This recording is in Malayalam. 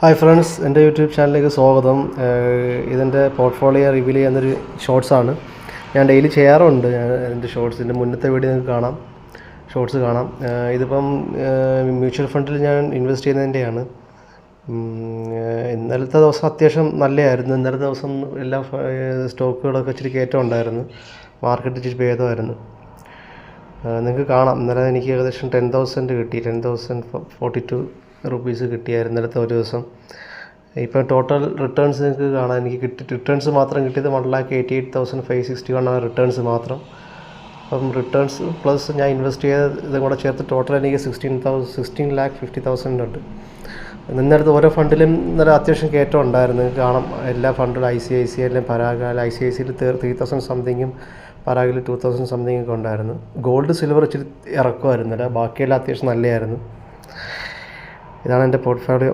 ഹായ് ഫ്രണ്ട്സ്, എൻ്റെ യൂട്യൂബ് ചാനലിലേക്ക് സ്വാഗതം. ഇതെൻ്റെ പോർട്ട്ഫോളിയോ റിവീൽ ചെയ്യുന്നൊരു ഷോർട്സാണ്. ഞാൻ ഡെയിലി ചെയ്യാറുണ്ട്. എൻ്റെ ഷോർട്സിൻ്റെ മുന്നത്തെ വീഡിയോ നിങ്ങൾക്ക് കാണാം, ഷോർട്സ് കാണാം. ഇതിപ്പം മ്യൂച്വൽ ഫണ്ടിൽ ഞാൻ ഇൻവെസ്റ്റ് ചെയ്യുന്നതിൻ്റെയാണ്. ഇന്നലത്തെ ദിവസം അത്യാവശ്യം നല്ലതായിരുന്നു. ഇന്നലത്തെ ദിവസം എല്ലാ സ്റ്റോക്കുകളൊക്കെ ഇച്ചിരി കയറ്റം ഉണ്ടായിരുന്നു. മാർക്കറ്റ് ഇച്ചിരി ഭേദമായിരുന്നു. നിങ്ങൾക്ക് കാണാം, ഇന്നലെ എനിക്ക് ഏകദേശം 10,000 കിട്ടി. 10,042 റുപ്പീസ് കിട്ടിയായിരുന്നു ഇന്നലത്തെ ഒരു ദിവസം. ഇപ്പോൾ ടോട്ടൽ റിട്ടേൺസ് നിങ്ങൾക്ക് കാണാം. എനിക്ക് റിട്ടേൺസ് മാത്രം കിട്ടിയത് 1,88,561 ആണ് റിട്ടേൺസ് മാത്രം. അപ്പം റിട്ടേൺസ് പ്ലസ് ഞാൻ ഇൻവെസ്റ്റ് ചെയ്ത ഇതും കൂടെ ചേർത്ത് ടോട്ടൽ എനിക്ക് 16,50,000 ഉണ്ട്. ഇന്നലത്തെ ഓരോ ഫണ്ടിലും ഇന്നലെ അത്യാവശ്യം കയറ്റം ഉണ്ടായിരുന്നു. നിങ്ങൾക്ക് കാണാം, എല്ലാ ഫണ്ടിലും ICICIയിലും പരാഗിലും ICICIയിൽ 3,000 സംതിങ്ങും പരാഗിൽ 2,000 സംതിങ് ഒക്കെ ഉണ്ടായിരുന്നു. ഗോൾഡ് സിൽവർ ഇച്ചിരി ഇറക്കുമായിരുന്നില്ല, ബാക്കിയെല്ലാം അത്യാവശ്യം നല്ലതായിരുന്നു. ഇതാണ് എൻ്റെ പോർട്ട്ഫോളിയോ.